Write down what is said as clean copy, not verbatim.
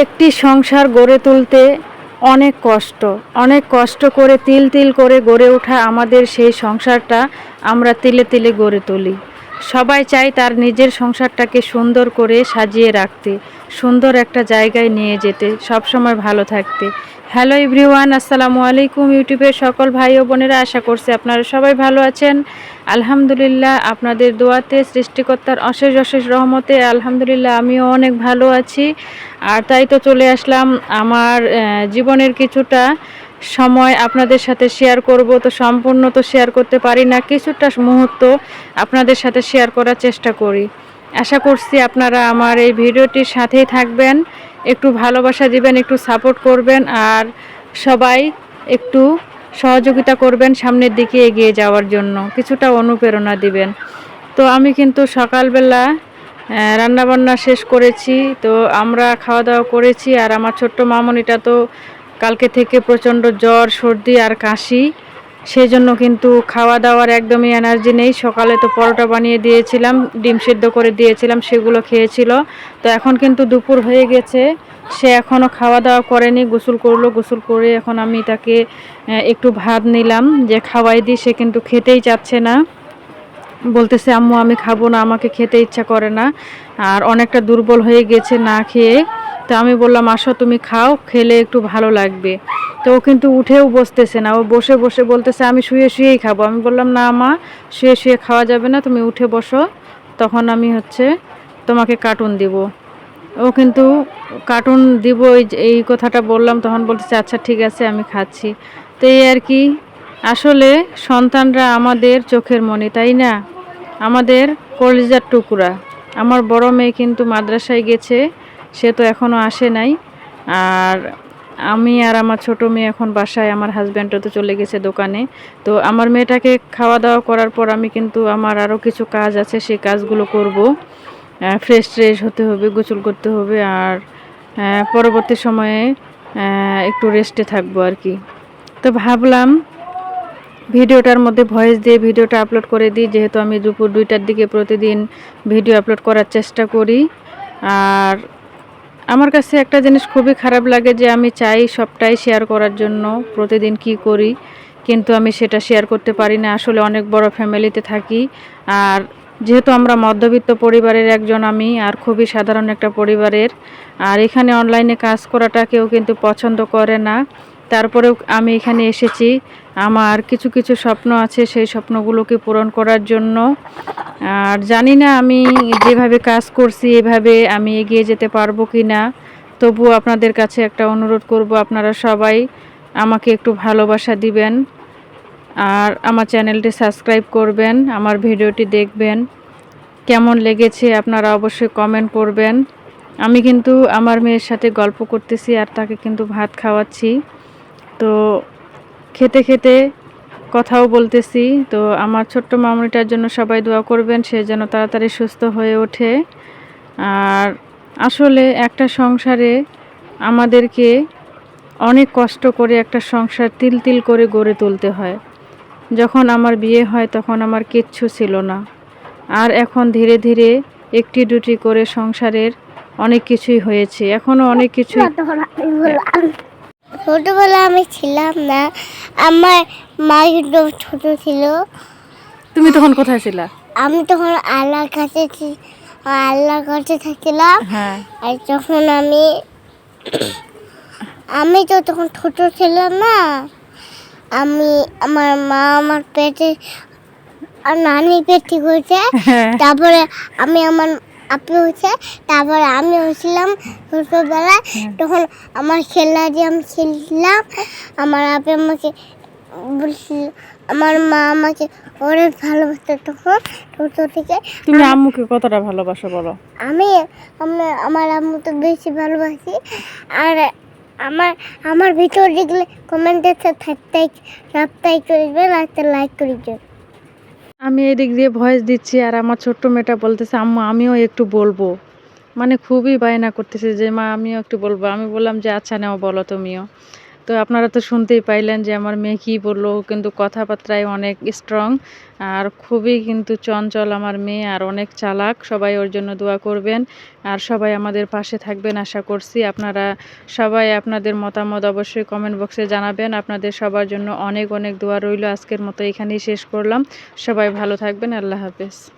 একটি সংসার গড়ে তুলতে অনেক কষ্ট করে তিল তিল করে গড়ে ওঠা আমাদের সেই সংসারটা আমরা তিলে তিলে গড়ে তুলি। সবাই চায় তার নিজের সংসারটাকে সুন্দর করে সাজিয়ে রাখতে, সুন্দর একটা জায়গায় নিয়ে যেতে, সবসময় ভালো থাকতে। হ্যালো এভরিওয়ান, আসসালামু আলাইকুম ইউটিউবের সকল ভাই ও বোনেরা, আশা করছি আপনারা সবাই ভালো আছেন। আলহামদুলিল্লাহ, আপনাদের দোয়াতে, সৃষ্টিকর্তার অশেষ অশেষ রহমতে আলহামদুলিল্লাহ আমিও অনেক ভালো আছি। আর তাই তো চলে আসলাম আমার জীবনের কিছুটা সময় আপনাদের সাথে শেয়ার করব। তো সম্পূর্ণ তো শেয়ার করতে পারি না, কিছুটা মুহূর্ত আপনাদের সাথে শেয়ার করার চেষ্টা করি। আশা করছি আপনারা আমার এই ভিডিওটির সাথেই থাকবেন, একটু ভালোবাসা দিবেন, একটু সাপোর্ট করবেন, আর সবাই একটু সহযোগিতা করবেন সামনের দিকে এগিয়ে যাওয়ার জন্য, কিছুটা অনুপ্রেরণা দিবেন। তো আমি কিন্তু সকালবেলা রান্নাবান্না শেষ করেছি। তো আমরা খাওয়া দাওয়া করেছি, আর আমার ছোট্ট মামনিটা তো কালকে থেকে প্রচণ্ড জ্বর, সর্দি আর কাশি, সেই জন্য কিন্তু খাওয়া দাওয়ার একদমই এনার্জি নেই। সকালে তো পরোটা বানিয়ে দিয়েছিলাম, ডিম সিদ্ধ করে দিয়েছিলাম, সেগুলো খেয়েছিল। তো এখন কিন্তু দুপুর হয়ে গেছে, সে এখনও খাওয়া দাওয়া করেনি, গোসল করলো। গোসল করে এখন আমি তাকে একটু ভাত নিলাম যে খাওয়াই দিই। সে কিন্তু খেতেই চাচ্ছে না, বলতেছে আম্মু আমি খাবো না, আমাকে খেতে ইচ্ছা করে না, আর অনেকটা দুর্বল হয়ে গেছে না খেয়ে। তো আমি বললাম আসো তুমি খাও, খেলে একটু ভালো লাগবে। তো ও কিন্তু উঠেও বসতেছে না, ও বসে বসে বলতেছে আমি শুয়ে শুয়েই খাবো। আমি বললাম না মা, শুয়ে শুয়ে খাওয়া যাবে না, তুমি উঠে বসো, তখন আমি তোমাকে কার্টুন দিব। ও কিন্তু কার্টুন দিব এই কথাটা বললাম, তখন বলতেছে আচ্ছা ঠিক আছে আমি খাচ্ছি। তো এই আর কি, আসলে সন্তানরা আমাদের চোখের মণি, তাই না? আমাদের কলিজার টুকরা। আমার বড় মেয়ে কিন্তু মাদ্রাসায় গেছে, সে তো এখনও আসে নাই। আর আমি আর আমার ছোট মেয়ে এখন বাসায়, আমার হাজব্যান্ডও তো চলে গেছে দোকানে। তো আমার মেয়েটাকে খাওয়া দাওয়া করার পর আমি কিন্তু আমার আরও কিছু কাজ আছে, সেই কাজগুলো করব। ফ্রেশ ট্রেশ হতে হবে, গোসল করতে হবে, আর পরবর্তী সময়ে একটু রেস্টে থাকবো আর কি। তো ভাবলাম ভিডিওটার মধ্যে ভয়েস দিয়ে ভিডিওটা আপলোড করে দিই, যেহেতু আমি দুপুর 2টার দিকে প্রতিদিন ভিডিও আপলোড করার চেষ্টা করি। আর আমার কাছে একটা জিনিস খুবই খারাপ লাগে যে আমি চাই সবটাই শেয়ার করার জন্য, প্রতিদিন কি করি, কিন্তু আমি সেটা শেয়ার করতে পারি না। আসলে অনেক বড় ফ্যামিলিতে থাকি, আর যেহেতু আমরা মধ্যবিত্ত পরিবারের একজন আমি, আর খুবই সাধারণ একটা পরিবারের, আর এখানে অনলাইনে কাজ করাটা কেউ কিন্তু পছন্দ করে না। তারপরেও আমি এখানে এসেছি, আমার কিছু কিছু স্বপ্ন আছে, সেই স্বপ্নগুলোকে পূরণ করার জন্য। আর জানি না আমি যেভাবে কাজ করছি এভাবে আমি এগিয়ে যেতে পারবো কি না। তবুও আপনাদের কাছে একটা অনুরোধ করব, আপনারা সবাই আমাকে একটু ভালোবাসা দিবেন, আর আমার চ্যানেলটি সাবস্ক্রাইব করবেন, আমার ভিডিওটি দেখবেন। কেমন লেগেছে আপনারা অবশ্যই কমেন্ট করবেন। আমি কিন্তু আমার মেয়ের সাথে গল্প করতেছি, আর তাকে কিন্তু ভাত খাওয়াচ্ছি। তো খেতে খেতে কথাও বলতেছি। তো আমার ছোট্ট মামনিটার জন্য সবাই দোয়া করবেন, সে যেন তাড়াতাড়ি সুস্থ হয়ে ওঠে। আর আসলে একটা সংসারে আমাদেরকে অনেক কষ্ট করে একটা সংসার তিল তিল করে গড়ে তুলতে হয়। যখন আমার বিয়ে হয় তখন আমার কিচ্ছু ছিল না, আর এখন ধীরে ধীরে একটি দুটি করে সংসারের অনেক কিছুই হয়েছে, এখনও অনেক কিছুই। ছোটবেলা আমি ছিলাম না, আমার মা কিন্তু ছোট ছিল। তুমি তখন কোথায় ছিলা? আমি তখন আল্লাহর কাছে থাকিলাম। হ্যাঁ, আর যখন আমি তো তখন ছোট ছিলাম না, আমার মা আমার পেটে আর নানি পেটি হয়েছে। হ্যাঁ, তারপরে আমার আপু হয়েছে, তারপরে আমি হয়েছিলাম ছোটবেলায়। তখন আমার খেলা দিয়ে আমি খেলছিলাম, আমার আপু আমাকে বলছিল, আমার মা আমাকে অনেক ভালোবাসতো তখন ছোট থেকে। তুমি আম্মুকে কতটা ভালোবাসো বলো? আমি আমার আম্মু তো বেশি ভালোবাসি। আর আমার আমার ভিডিও দেখলে কমেন্টে সাবস্ক্রাইব করবেন আর লাইক করবেন। আমি এদিক দিয়ে ভয়েস দিচ্ছি, আর আমার ছোট্ট মেয়েটা বলতেছে আম্মু আমিও একটু বলবো, মানে খুবই বায়না করতেছে যে মা আমিও একটু বলবো। আমি বললাম যে আচ্ছা নাও বলো তুমিও। তো আপনারা তো শুনতেই পাইলেন যে আমার মেয়ে কী বললো, ও কিন্তু কথাবার্তায় অনেক স্ট্রং আর খুবই কিন্তু চঞ্চল আমার মেয়ে আর অনেক চালাক। সবাই ওর জন্য দোয়া করবেন আর সবাই আমাদের পাশে থাকবেন আশা করছি। আপনারা সবাই আপনাদের মতামত অবশ্যই কমেন্ট বক্সে জানাবেন। আপনাদের সবার জন্য অনেক অনেক দোয়া রইল। আজকের মতো এখানেই শেষ করলাম। সবাই ভালো থাকবেন। আল্লাহ হাফেজ।